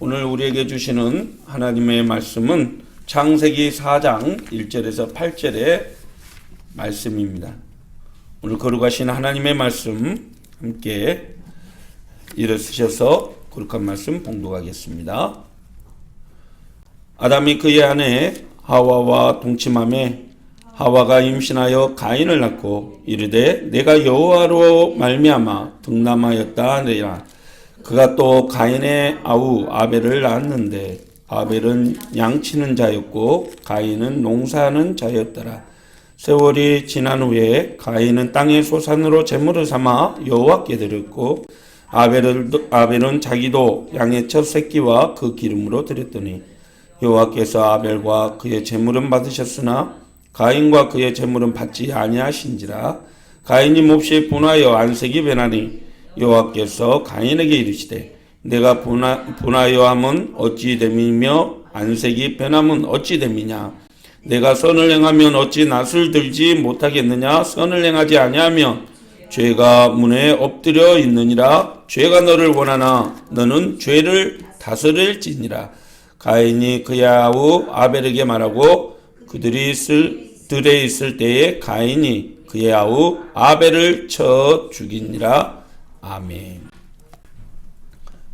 오늘 우리에게 주시는 하나님의 말씀은 창세기 4장 1절에서 8절의 말씀입니다. 오늘 거룩하신 하나님의 말씀 함께 일어서셔서 거룩한 말씀 봉독하겠습니다. 아담이 그의 아내 하와와 동침하매 하와가 임신하여 가인을 낳고 이르되 내가 여호와로 말미암아 득남하였다 하니라. 그가 또 가인의 아우 아벨을 낳았는데 아벨은 양치는 자였고 가인은 농사하는 자였더라. 세월이 지난 후에 가인은 땅의 소산으로 제물을 삼아 여호와께 드렸고 아벨은 자기도 양의 첫 새끼와 그 기름으로 드렸더니 여호와께서 아벨과 그의 제물은 받으셨으나 가인과 그의 제물은 받지 아니하신지라. 가인이 몹시 분하여 안색이 변하니 여호와께서 가인에게 이르시되 내가 분하여 함은 어찌 됨이며 안색이 변함은 어찌 됨이냐. 내가 선을 행하면 어찌 낯을 들지 못하겠느냐. 선을 행하지 아니하면 죄가 문에 엎드려 있느니라. 죄가 너를 원하나 너는 죄를 다스릴지니라. 가인이 그의 아우 아벨에게 말하고 그들이 들에 있을 때에 가인이 그의 아우 아벨을 쳐 죽이니라. 아멘.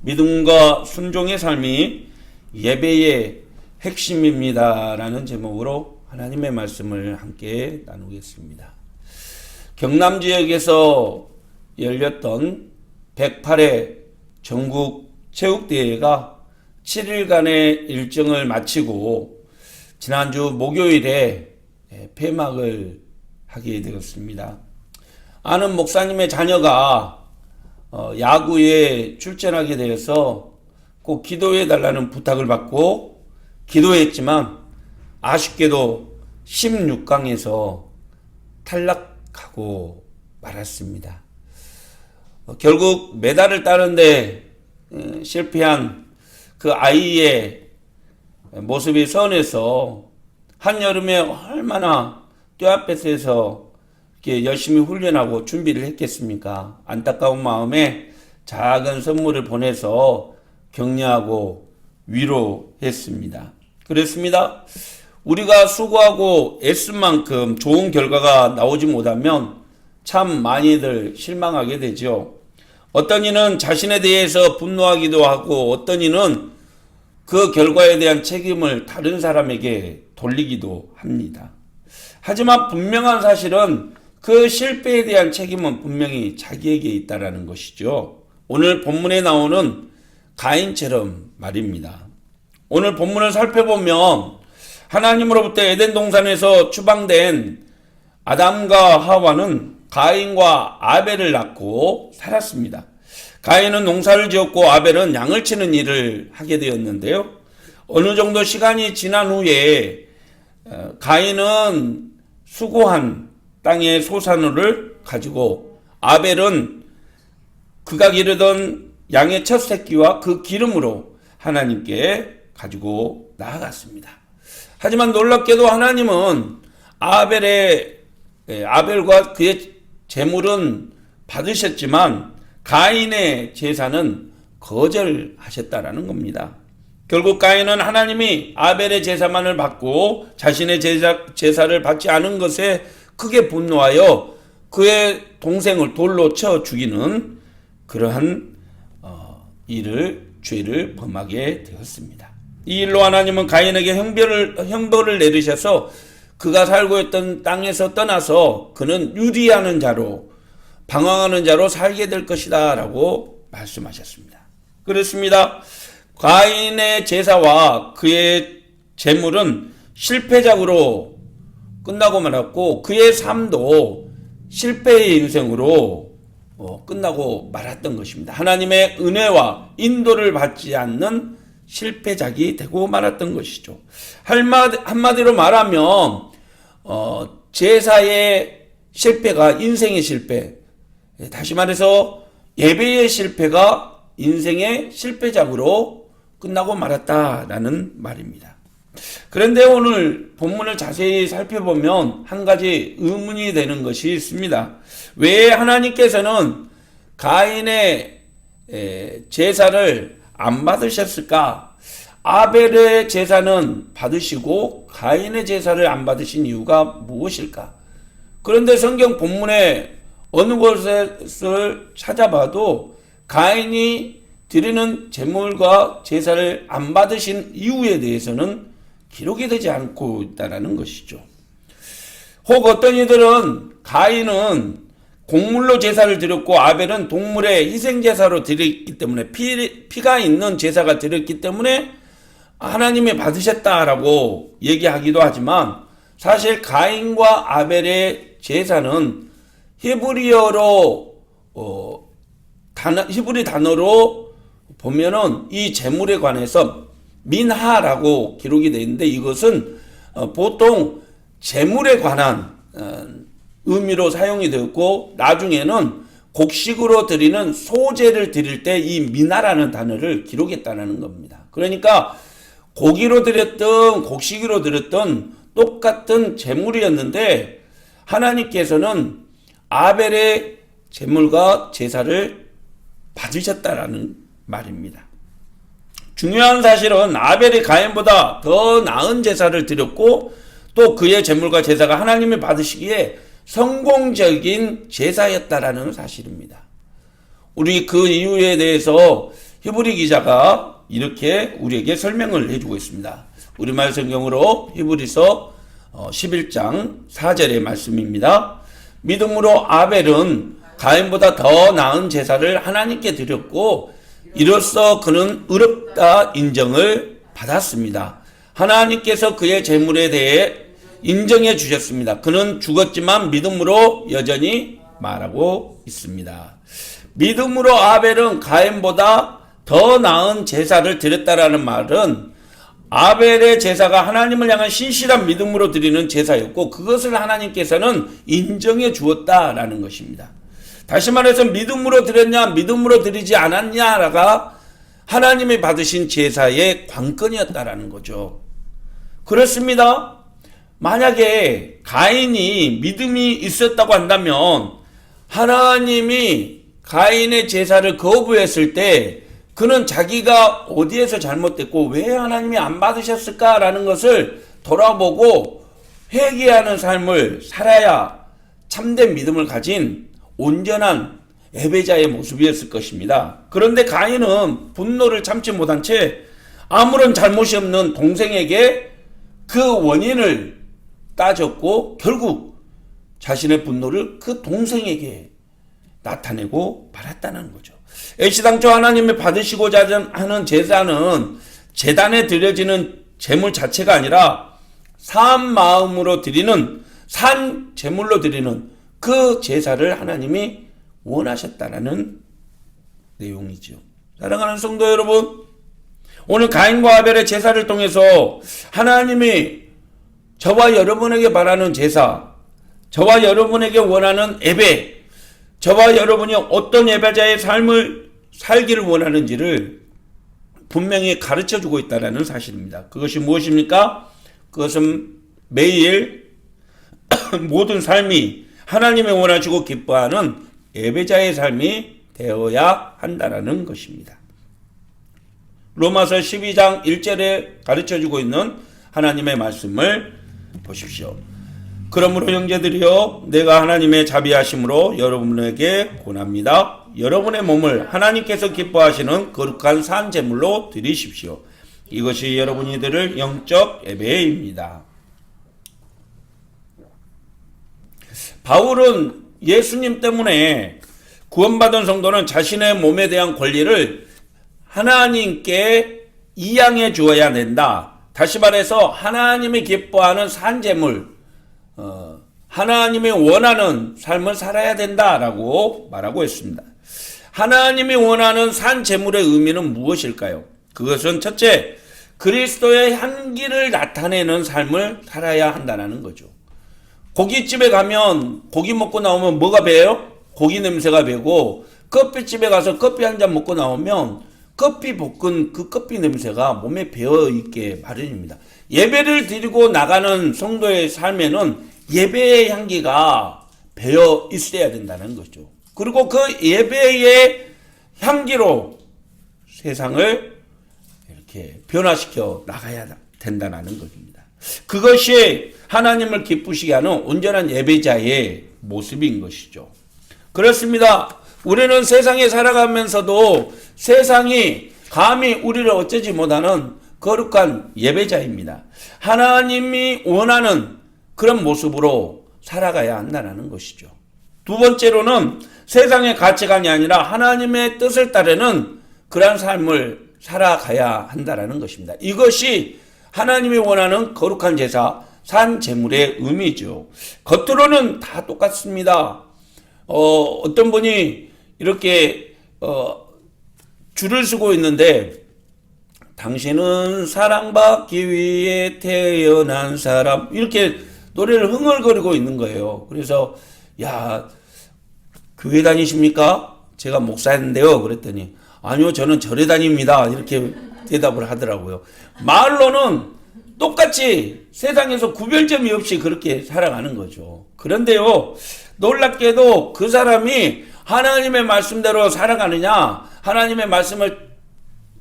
믿음과 순종의 삶이 예배의 핵심입니다 라는 제목으로 하나님의 말씀을 함께 나누겠습니다. 경남 지역에서 열렸던 108회 전국 체육대회가 7일간의 일정을 마치고 지난주 목요일에 폐막을 하게 되었습니다. 아는 목사님의 자녀가 야구에 출전하게 되어서 꼭 기도해 달라는 부탁을 받고 기도했지만 아쉽게도 16강에서 탈락하고 말았습니다. 결국 메달을 따는데 실패한 그 아이의 모습이 선해서 한여름에 얼마나 뼈아랫에서 열심히 훈련하고 준비를 했겠습니까? 안타까운 마음에 작은 선물을 보내서 격려하고 위로했습니다. 그렇습니다. 우리가 수고하고 애쓴 만큼 좋은 결과가 나오지 못하면 참 많이들 실망하게 되죠. 어떤 이는 자신에 대해서 분노하기도 하고 어떤 이는 그 결과에 대한 책임을 다른 사람에게 돌리기도 합니다. 하지만 분명한 사실은 그 실패에 대한 책임은 분명히 자기에게 있다라는 것이죠. 오늘 본문에 나오는 가인처럼 말입니다. 오늘 본문을 살펴보면 하나님으로부터 에덴 동산에서 추방된 아담과 하와는 가인과 아벨을 낳고 살았습니다. 가인은 농사를 지었고 아벨은 양을 치는 일을 하게 되었는데요. 어느 정도 시간이 지난 후에 가인은 수고한 땅의 소산물을 가지고 아벨은 그가 기르던 양의 첫 새끼와 그 기름으로 하나님께 가지고 나아갔습니다. 하지만 놀랍게도 하나님은 아벨과 그의 제물은 받으셨지만 가인의 제사는 거절하셨다라는 겁니다. 결국 가인은 하나님이 아벨의 제사만을 받고 자신의 제사를 받지 않은 것에 크게 분노하여 그의 동생을 돌로 쳐 죽이는 그러한 죄를 범하게 되었습니다. 이 일로 하나님은 가인에게 형벌을 내리셔서 그가 살고 있던 땅에서 떠나서 그는 유리하는 자로 방황하는 자로 살게 될 것이다 라고 말씀하셨습니다. 그렇습니다. 가인의 제사와 그의 제물은 실패작으로 끝나고 말았고 그의 삶도 실패의 인생으로 끝나고 말았던 것입니다. 하나님의 은혜와 인도를 받지 않는 실패작이 되고 말았던 것이죠. 한마디로 말하면 제사의 실패가 인생의 실패, 다시 말해서 예배의 실패가 인생의 실패작으로 끝나고 말았다라는 말입니다. 그런데 오늘 본문을 자세히 살펴보면 한 가지 의문이 되는 것이 있습니다. 왜 하나님께서는 가인의 제사를 안 받으셨을까? 아벨의 제사는 받으시고 가인의 제사를 안 받으신 이유가 무엇일까? 그런데 성경 본문에 어느 곳을 찾아봐도 가인이 드리는 제물과 제사를 안 받으신 이유에 대해서는 기록이 되지 않고 있다는 것이죠. 혹 어떤 이들은 가인은 곡물로 제사를 드렸고 아벨은 동물의 희생제사로 드렸기 때문에 피가 있는 제사가 드렸기 때문에 하나님이 받으셨다라고 얘기하기도 하지만 사실 가인과 아벨의 제사는 히브리어로 히브리 단어로 보면은 이 제물에 관해서 민하라고 기록이 되어 있는데 이것은 보통 제물에 관한 의미로 사용이 되었고 나중에는 곡식으로 드리는 소제를 드릴 때 이 미나라는 단어를 기록했다는 겁니다. 그러니까 고기로 드렸든 곡식으로 드렸든 똑같은 제물이었는데 하나님께서는 아벨의 제물과 제사를 받으셨다라는 말입니다. 중요한 사실은 아벨이 가인보다 더 나은 제사를 드렸고 또 그의 제물과 제사가 하나님이 받으시기에 성공적인 제사였다라는 사실입니다. 우리 그 이유에 대해서 히브리 기자가 이렇게 우리에게 설명을 해주고 있습니다. 우리말 성경으로 히브리서 11장 4절의 말씀입니다. 믿음으로 아벨은 가인보다 더 나은 제사를 하나님께 드렸고 이로써 그는 의롭다 인정을 받았습니다. 하나님께서 그의 제물에 대해 인정해 주셨습니다. 그는 죽었지만 믿음으로 여전히 말하고 있습니다. 믿음으로 아벨은 가인보다 더 나은 제사를 드렸다라는 말은 아벨의 제사가 하나님을 향한 신실한 믿음으로 드리는 제사였고 그것을 하나님께서는 인정해 주었다라는 것입니다. 다시 말해서 믿음으로 드렸냐 믿음으로 드리지 않았냐가 하나님이 받으신 제사의 관건이었다라는 거죠. 그렇습니다. 만약에 가인이 믿음이 있었다고 한다면 하나님이 가인의 제사를 거부했을 때 그는 자기가 어디에서 잘못됐고 왜 하나님이 안 받으셨을까라는 것을 돌아보고 회개하는 삶을 살아야 참된 믿음을 가진 온전한 예배자의 모습이었을 것입니다. 그런데 가인은 분노를 참지 못한 채 아무런 잘못이 없는 동생에게 그 원인을 따졌고 결국 자신의 분노를 그 동생에게 나타내고 말았다는 거죠. 애시당초 하나님이 받으시고자 하는 제사는 제단에 드려지는 제물 자체가 아니라 산 마음으로 드리는 산 제물로 드리는 그 제사를 하나님이 원하셨다라는 내용이죠. 사랑하는 성도 여러분, 오늘 가인과 아벨의 제사를 통해서 하나님이 저와 여러분에게 바라는 제사, 저와 여러분에게 원하는 예배, 저와 여러분이 어떤 예배자의 삶을 살기를 원하는지를 분명히 가르쳐주고 있다는 사실입니다. 그것이 무엇입니까? 그것은 매일 모든 삶이 하나님의 원하시고 기뻐하는 예배자의 삶이 되어야 한다는 것입니다. 로마서 12장 1절에 가르쳐주고 있는 하나님의 말씀을 보십시오. 그러므로 형제들이여 내가 하나님의 자비하심으로 여러분에게 권합니다. 여러분의 몸을 하나님께서 기뻐하시는 거룩한 산 제물로 드리십시오. 이것이 여러분이 드릴 영적 예배입니다. 바울은 예수님 때문에 구원받은 성도는 자신의 몸에 대한 권리를 하나님께 이양해 주어야 된다. 다시 말해서 하나님이 기뻐하는 산제물, 하나님이 원하는 삶을 살아야 된다라고 말하고 있습니다. 하나님이 원하는 산제물의 의미는 무엇일까요? 그것은 첫째, 그리스도의 향기를 나타내는 삶을 살아야 한다는 거죠. 고깃집에 가면 고기 먹고 나오면 뭐가 배요? 고기 냄새가 배고, 커피집에 가서 커피 한 잔 먹고 나오면 커피 볶은 그 커피 냄새가 몸에 배어 있게 마련입니다. 예배를 드리고 나가는 성도의 삶에는 예배의 향기가 배어 있어야 된다는 거죠. 그리고 그 예배의 향기로 세상을 이렇게 변화시켜 나가야 된다는 것입니다. 그것이 하나님을 기쁘시게 하는 온전한 예배자의 모습인 것이죠. 그렇습니다. 우리는 세상에 살아가면서도 세상이 감히 우리를 어쩌지 못하는 거룩한 예배자입니다. 하나님이 원하는 그런 모습으로 살아가야 한다는 것이죠. 두 번째로는 세상의 가치관이 아니라 하나님의 뜻을 따르는 그러한 삶을 살아가야 한다는 것입니다. 이것이 하나님이 원하는 거룩한 제사, 산 제물의 의미죠. 겉으로는 다 똑같습니다. 어떤 분이 이렇게 줄을 서고 있는데 당신은 사랑받기 위해 태어난 사람 이렇게 노래를 흥얼거리고 있는 거예요. 그래서 야 교회 다니십니까? 제가 목사인데요. 그랬더니 아니요 저는 절에 다닙니다. 이렇게 대답을 하더라고요. 말로는 똑같이 세상에서 구별점이 없이 그렇게 살아가는 거죠. 그런데요 놀랍게도 그 사람이 하나님의 말씀대로 살아가느냐 하나님의 말씀을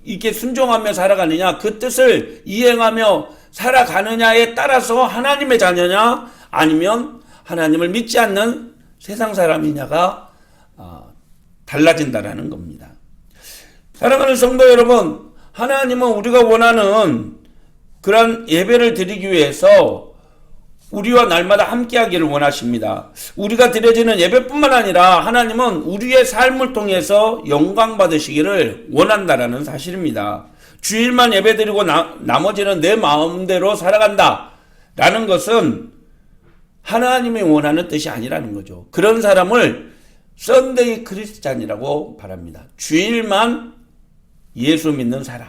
이렇게 순종하며 살아가느냐 그 뜻을 이행하며 살아가느냐에 따라서 하나님의 자녀냐 아니면 하나님을 믿지 않는 세상 사람이냐가 달라진다라는 겁니다. 사랑하는 성도 여러분, 하나님은 우리가 원하는 그런 예배를 드리기 위해서 우리와 날마다 함께하기를 원하십니다. 우리가 드려지는 예배뿐만 아니라 하나님은 우리의 삶을 통해서 영광 받으시기를 원한다라는 사실입니다. 주일만 예배드리고 나머지는 내 마음대로 살아간다 라는 것은 하나님이 원하는 뜻이 아니라는 거죠. 그런 사람을 썬데이 크리스찬이라고 말합니다. 주일만 예수 믿는 사람,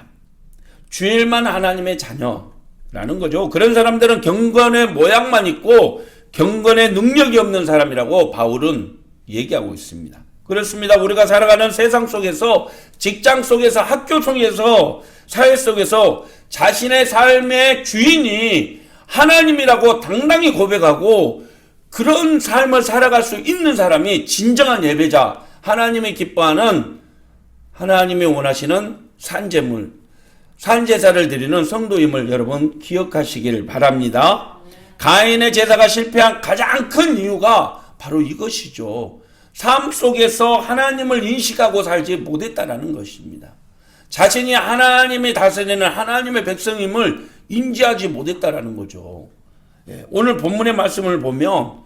주일만 하나님의 자녀라는 거죠. 그런 사람들은 경건의 모양만 있고 경건의 능력이 없는 사람이라고 바울은 얘기하고 있습니다. 그렇습니다. 우리가 살아가는 세상 속에서, 직장 속에서, 학교 속에서, 사회 속에서 자신의 삶의 주인이 하나님이라고 당당히 고백하고 그런 삶을 살아갈 수 있는 사람이 진정한 예배자, 하나님이 기뻐하는, 하나님이 원하시는 산제물, 산제사를 드리는 성도임을 여러분 기억하시길 바랍니다. 가인의 제사가 실패한 가장 큰 이유가 바로 이것이죠. 삶 속에서 하나님을 인식하고 살지 못했다는 것입니다. 자신이 하나님이 다스리는 하나님의 백성임을 인지하지 못했다는 거죠. 오늘 본문의 말씀을 보면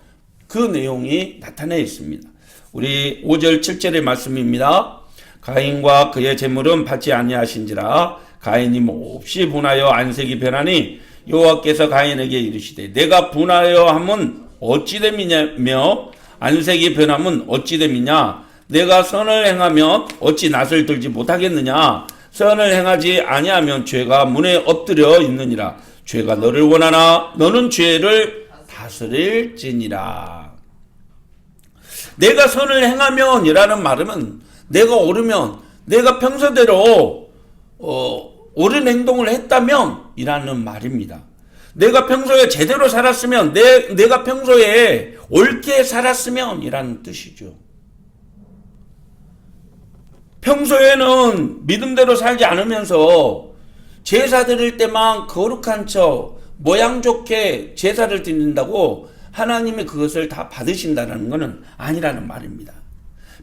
그 내용이 나타나 있습니다. 우리 5절 7절의 말씀입니다. 가인과 그의 제물은 받지 아니하신지라 가인이 몹시 분하여 안색이 변하니 여호와께서 가인에게 이르시되 내가 분하여 함은 어찌 됨이냐며 안색이 변함은 어찌 됨이냐 내가 선을 행하면 어찌 낯을 들지 못하겠느냐 선을 행하지 아니하면 죄가 문에 엎드려 있느니라 죄가 너를 원하나 너는 죄를 다스릴지니라. 내가 선을 행하면 이라는 말은 내가 옳으면 내가 평소대로 옳은 행동을 했다면 이라는 말입니다. 내가 평소에 제대로 살았으면 내가 평소에 옳게 살았으면 이라는 뜻이죠. 평소에는 믿음대로 살지 않으면서 제사 드릴 때만 거룩한 척 모양 좋게 제사를 드린다고 하나님이 그것을 다 받으신다는 것은 아니라는 말입니다.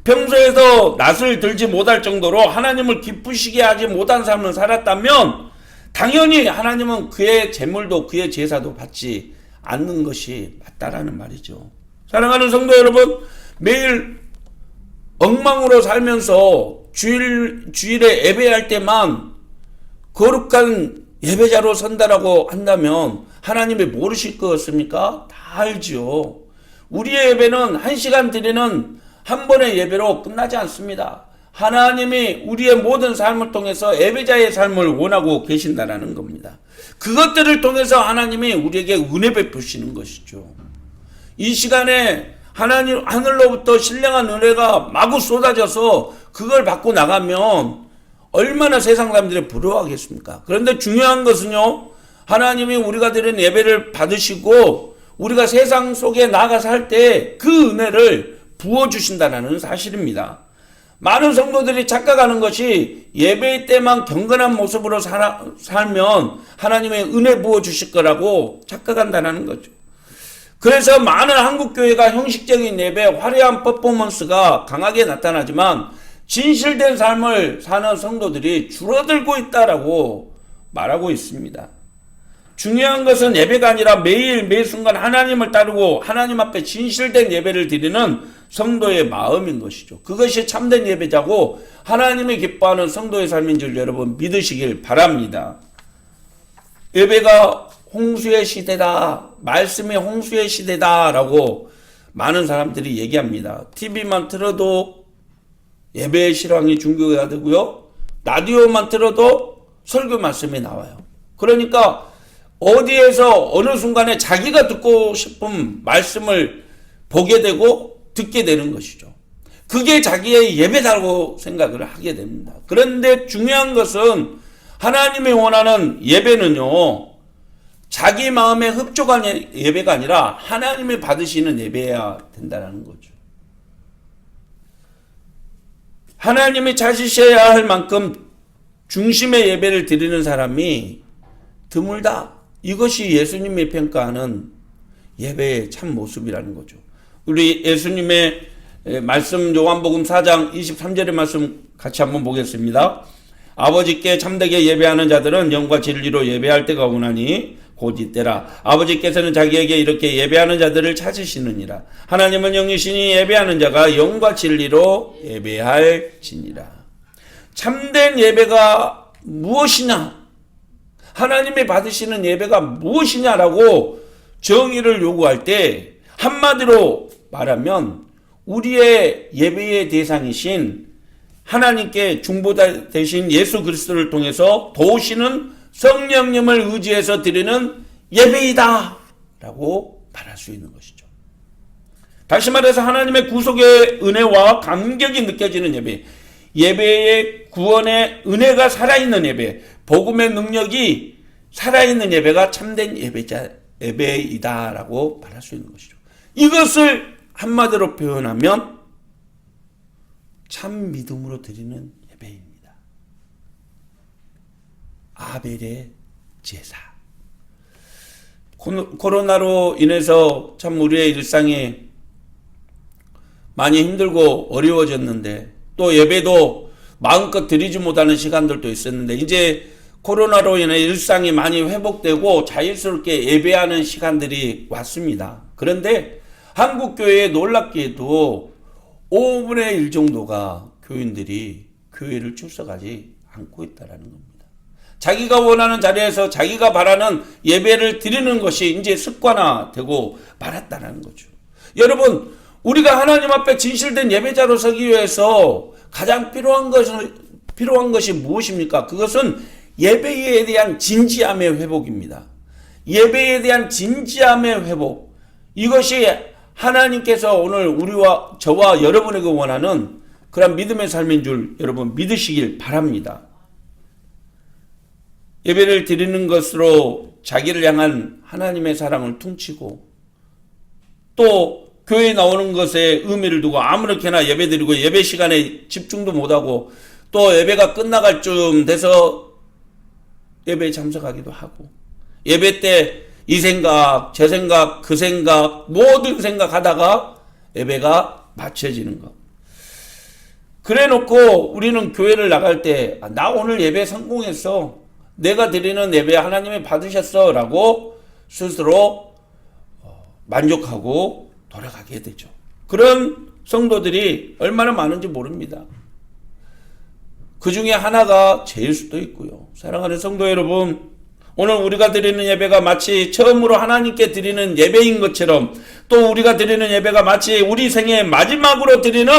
평소에도 낯을 들지 못할 정도로 하나님을 기쁘시게 하지 못한 삶을 살았다면 당연히 하나님은 그의 제물도 그의 제사도 받지 않는 것이 맞다라는 말이죠. 사랑하는 성도 여러분, 매일 엉망으로 살면서 주일에 예배할 때만 거룩한 예배자로 선다라고 한다면 하나님이 모르실 것 같습니까? 다 알죠. 우리의 예배는 1시간 드리는 한 번의 예배로 끝나지 않습니다. 하나님이 우리의 모든 삶을 통해서 예배자의 삶을 원하고 계신다는 겁니다. 그것들을 통해서 하나님이 우리에게 은혜 베푸시는 것이죠. 이 시간에 하나님 하늘로부터 신령한 은혜가 마구 쏟아져서 그걸 받고 나가면 얼마나 세상 사람들이 부러워하겠습니까? 그런데 중요한 것은요, 하나님이 우리가 드리는 예배를 받으시고 우리가 세상 속에 나가서 할 때 그 은혜를 부어주신다는 사실입니다. 많은 성도들이 착각하는 것이 예배 때만 경건한 모습으로 살면 하나님의 은혜 부어주실 거라고 착각한다는 거죠. 그래서 많은 한국교회가 형식적인 예배, 화려한 퍼포먼스가 강하게 나타나지만 진실된 삶을 사는 성도들이 줄어들고 있다라고 말하고 있습니다. 중요한 것은 예배가 아니라 매일 매 순간 하나님을 따르고 하나님 앞에 진실된 예배를 드리는 성도의 마음인 것이죠. 그것이 참된 예배자고 하나님이 기뻐하는 성도의 삶인 줄 여러분 믿으시길 바랍니다. 예배가 홍수의 시대다, 말씀이 홍수의 시대다라고 많은 사람들이 얘기합니다. TV만 틀어도 예배의 실황이 중계가 되고요, 라디오만 틀어도 설교 말씀이 나와요. 그러니까 어디에서 어느 순간에 자기가 듣고 싶은 말씀을 보게 되고 듣게 되는 것이죠. 그게 자기의 예배다고 생각을 하게 됩니다. 그런데 중요한 것은 하나님이 원하는 예배는요, 자기 마음에 흡족한 예배가 아니라 하나님이 받으시는 예배여야 된다는 거죠. 하나님이 찾으셔야 할 만큼 중심의 예배를 드리는 사람이 드물다. 이것이 예수님이 평가하는 예배의 참 모습이라는 거죠. 우리 예수님의 말씀 요한복음 4장 23절의 말씀 같이 한번 보겠습니다. 아버지께 참되게 예배하는 자들은 영과 진리로 예배할 때가 오나니 곧 이때라. 아버지께서는 자기에게 이렇게 예배하는 자들을 찾으시느니라. 하나님은 영이시니 예배하는 자가 영과 진리로 예배할지니라. 참된 예배가 무엇이냐? 하나님이 받으시는 예배가 무엇이냐라고 정의를 요구할 때 한마디로 말하면 우리의 예배의 대상이신 하나님께 중보자 되신 예수 그리스도를 통해서 도우시는 성령님을 의지해서 드리는 예배이다 라고 말할 수 있는 것이죠. 다시 말해서 하나님의 구속의 은혜와 감격이 느껴지는 예배, 예배의 구원의 은혜가 살아있는 예배, 복음의 능력이 살아있는 예배가 참된 예배이다 라고 말할 수 있는 것이죠. 이것을 한마디로 표현하면 참 믿음으로 드리는 예배입니다. 아벨의 제사. 코로나로 인해서 참 우리의 일상이 많이 힘들고 어려워졌는데 또 예배도 마음껏 드리지 못하는 시간들도 있었는데 이제 코로나로 인해 일상이 많이 회복되고 자연스럽게 예배하는 시간들이 왔습니다. 그런데 한국교회에 놀랍게도 5분의 1 정도가 교인들이 교회를 출석하지 않고 있다는 겁니다. 자기가 원하는 자리에서 자기가 바라는 예배를 드리는 것이 이제 습관화되고 말았다는 거죠. 여러분, 우리가 하나님 앞에 진실된 예배자로 서기 위해서 가장 필요한 것이 무엇입니까? 그것은 예배에 대한 진지함의 회복입니다. 예배에 대한 진지함의 회복. 이것이 하나님께서 오늘 우리와 저와 여러분에게 원하는 그런 믿음의 삶인 줄 여러분 믿으시길 바랍니다. 예배를 드리는 것으로 자기를 향한 하나님의 사랑을 퉁치고 또 교회에 나오는 것에 의미를 두고 아무렇게나 예배 드리고 예배 시간에 집중도 못하고 또 예배가 끝나갈 쯤 돼서 예배에 참석하기도 하고 예배 때 이 생각, 저 생각, 그 생각 모든 생각하다가 예배가 마쳐지는 것. 그래 놓고 우리는 교회를 나갈 때 나 오늘 예배 성공했어. 내가 드리는 예배 하나님이 받으셨어 라고 스스로 만족하고 돌아가게 되죠. 그런 성도들이 얼마나 많은지 모릅니다. 그 중에 하나가 제일 수도 있고요. 사랑하는 성도 여러분, 오늘 우리가 드리는 예배가 마치 처음으로 하나님께 드리는 예배인 것처럼 또 우리가 드리는 예배가 마치 우리 생의 마지막으로 드리는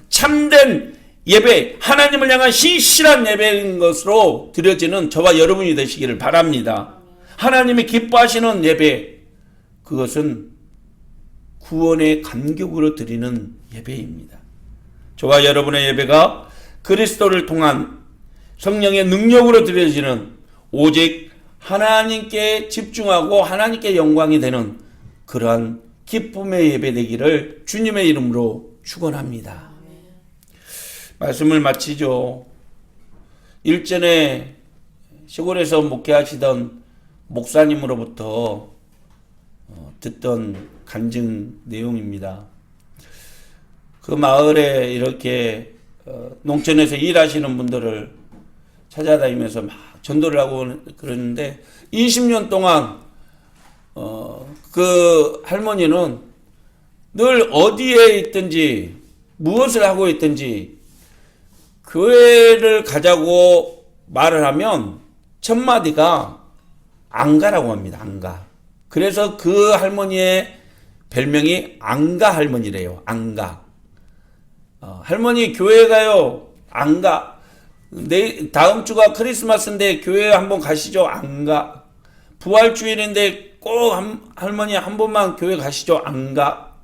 참된 예배, 하나님을 향한 신실한 예배인 것으로 드려지는 저와 여러분이 되시기를 바랍니다. 하나님이 기뻐하시는 예배, 그것은 구원의 감격으로 드리는 예배입니다. 저와 여러분의 예배가 그리스도를 통한 성령의 능력으로 드려지는 오직 하나님께 집중하고 하나님께 영광이 되는 그러한 기쁨의 예배 되기를 주님의 이름으로 축원합니다. 말씀을 마치죠. 일전에 시골에서 목회하시던 목사님으로부터 듣던 간증 내용입니다. 그 마을에 이렇게 농촌에서 일하시는 분들을 찾아다니면서 막 전도를 하고 그러는데 20년 동안 그 할머니는 늘 어디에 있든지 무엇을 하고 있든지 교회를 가자고 말을 하면 첫 마디가 안 가라고 합니다. 안 가. 그래서 그 할머니의 별명이 안가 할머니래요. 안 가. 할머니 교회 가요. 안 가. 다음 주가 크리스마스인데 교회 한번 가시죠. 안 가. 부활주일인데 꼭 할머니 한 번만 교회 가시죠. 안 가.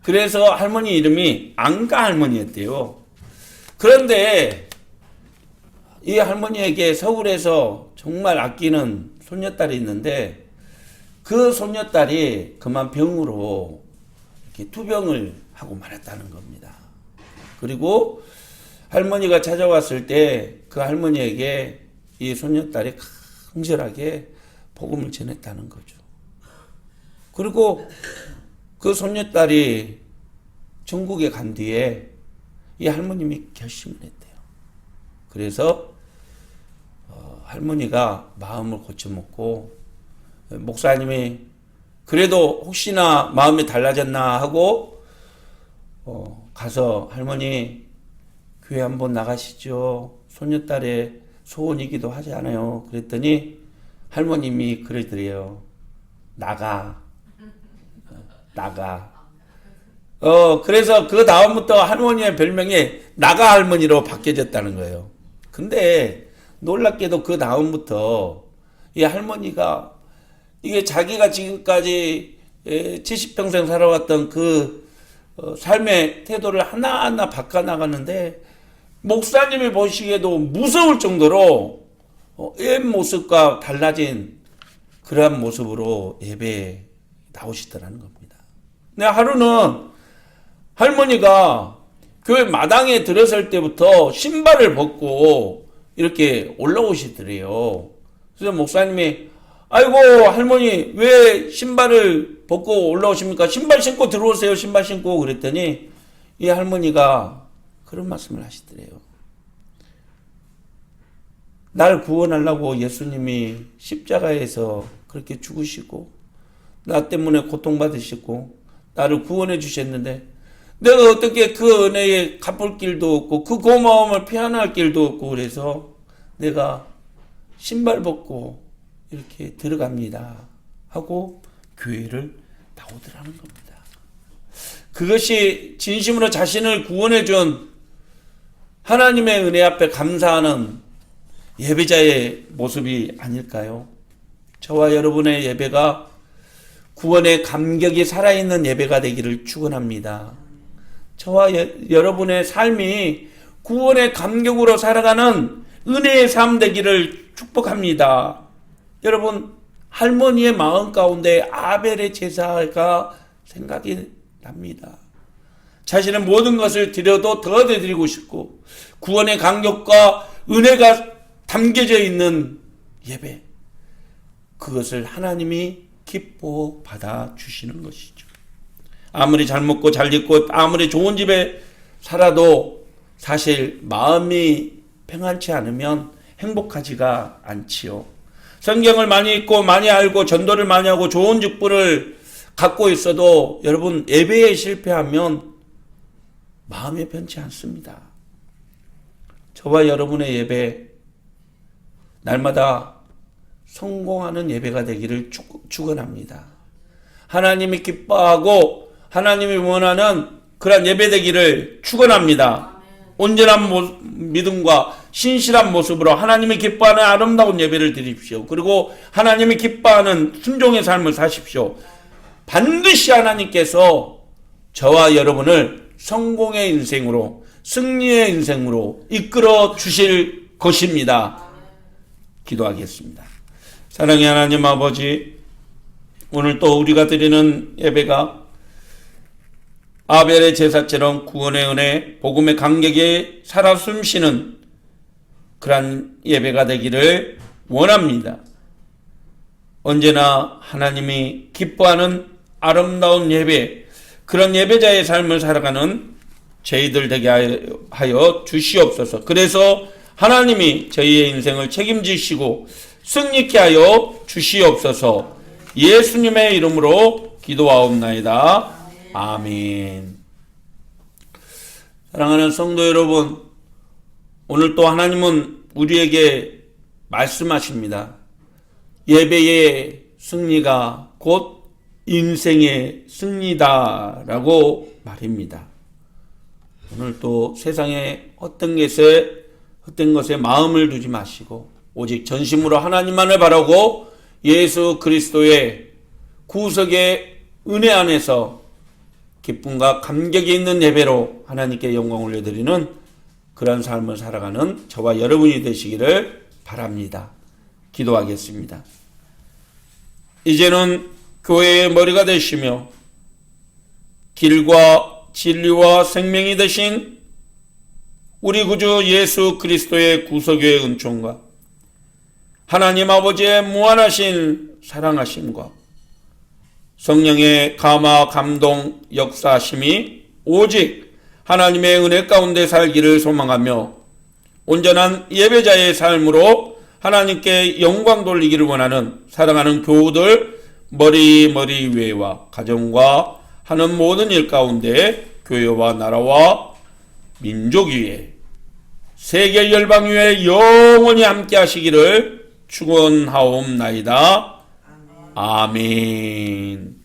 그래서 할머니 이름이 안가 할머니였대요. 그런데 이 할머니에게 서울에서 정말 아끼는 손녀딸이 있는데 그 손녀딸이 그만 병으로 이렇게 투병을 하고 말았다는 겁니다. 그리고 할머니가 찾아왔을 때 그 할머니에게 이 손녀딸이 간절하게 복음을 전했다는 거죠. 그리고 그 손녀딸이 전국에 간 뒤에 이 할머님이 결심을 했대요. 그래서 할머니가 마음을 고쳐먹고 목사님이 그래도 혹시나 마음이 달라졌나 하고 가서 할머니 교회 한번 나가시죠. 손녀딸의 소원이기도 하지 않아요. 그랬더니 할머님이 그러더래요. 나가. 그래서 그 다음부터 할머니의 별명이 나가 할머니로 바뀌어졌다는 거예요. 근데 놀랍게도 그 다음부터 이 할머니가 이게 자기가 지금까지 70평생 살아왔던 그 삶의 태도를 하나하나 바꿔나가는데 목사님이 보시기에도 무서울 정도로 옛 모습과 달라진 그러한 모습으로 예배에 나오시더라는 겁니다. 근데 하루는 할머니가 교회 마당에 들어설 때부터 신발을 벗고 이렇게 올라오시더래요. 그래서 목사님이 아이고 할머니 왜 신발을 벗고 올라오십니까? 신발 신고 들어오세요. 신발 신고. 그랬더니 이 할머니가 그런 말씀을 하시더래요. 날 구원하려고 예수님이 십자가에서 그렇게 죽으시고 나 때문에 고통받으시고 나를 구원해 주셨는데 내가 어떻게 그 은혜에 갚을 길도 없고 그 고마움을 표현할 길도 없고 그래서 내가 신발 벗고 이렇게 들어갑니다 하고 교회를 나오더라는 겁니다. 그것이 진심으로 자신을 구원해 준 하나님의 은혜 앞에 감사하는 예배자의 모습이 아닐까요? 저와 여러분의 예배가 구원의 감격이 살아있는 예배가 되기를 축원합니다. 저와 여러분의 삶이 구원의 감격으로 살아가는 은혜의 삶 되기를 축복합니다. 여러분 할머니의 마음 가운데 아벨의 제사가 생각이 납니다. 자신의 모든 것을 드려도 더 드리고 싶고 구원의 감격과 은혜가 담겨져 있는 예배, 그것을 하나님이 기뻐 받아주시는 것이죠. 아무리 잘 먹고 잘 입고 아무리 좋은 집에 살아도 사실 마음이 평안치 않으면 행복하지가 않지요. 성경을 많이 읽고 많이 알고 전도를 많이 하고 좋은 직분을 갖고 있어도 여러분 예배에 실패하면 마음이 편치 않습니다. 저와 여러분의 예배 날마다 성공하는 예배가 되기를 축원합니다. 하나님이 기뻐하고 하나님이 원하는 그런 예배 되기를 축원합니다. 온전한 믿음과 신실한 모습으로 하나님이 기뻐하는 아름다운 예배를 드립시오. 그리고 하나님이 기뻐하는 순종의 삶을 사십시오. 반드시 하나님께서 저와 여러분을 성공의 인생으로 승리의 인생으로 이끌어 주실 것입니다. 기도하겠습니다. 사랑의 하나님 아버지, 오늘 또 우리가 드리는 예배가 구원의 감격과 살아있는 예배가 되기를 축복합니다. 하나님의 은혜가 임하여 주시옵소서. 하나님의 말씀을 묵상하며 기도하겠습니다. 사랑의 하나님 아버지, 오늘 또 우리가 드리는 예배가 구원의 감격과 살아있는 예배가 되기를 축복합니다. 하나님의 말씀을 묵상하며 기도하겠습니다. 아벨의 제사처럼 구원의 은혜, 복음의 간격에 살아 숨쉬는 그러한 예배가 되기를 원합니다. 언제나 하나님이 기뻐하는 아름다운 예배, 그런 예배자의 삶을 살아가는 저희들 되게 하여 주시옵소서. 그래서 하나님이 저희의 인생을 책임지시고 승리케 하여 주시옵소서. 예수님의 이름으로 기도하옵나이다. 아멘. 사랑하는 성도 여러분, 오늘 또 하나님은 우리에게 말씀하십니다. 예배의 승리가 곧 인생의 승리다라고 말입니다. 오늘 또 세상에 헛된 것에 마음을 두지 마시고 오직 전심으로 하나님만을 바라고 예수 그리스도의 구속의 은혜 안에서 기쁨과 감격이 있는 예배로 하나님께 영광을 올려드리는 그런 삶을 살아가는 저와 여러분이 되시기를 바랍니다. 기도하겠습니다. 이제는 교회의 머리가 되시며 길과 진리와 생명이 되신 우리 구주 예수 그리스도의 구속의 은총과 하나님 아버지의 무한하신 사랑하심과 성령의 감화 감동 역사하심이 오직 하나님의 은혜 가운데 살기를 소망하며 온전한 예배자의 삶으로 하나님께 영광 돌리기를 원하는 사랑하는 교우들 머리 위에와 가정과 하는 모든 일 가운데 교회와 나라와 민족 위에 세계 열방 위에 영원히 함께 하시기를 축원하옵나이다. 아멘.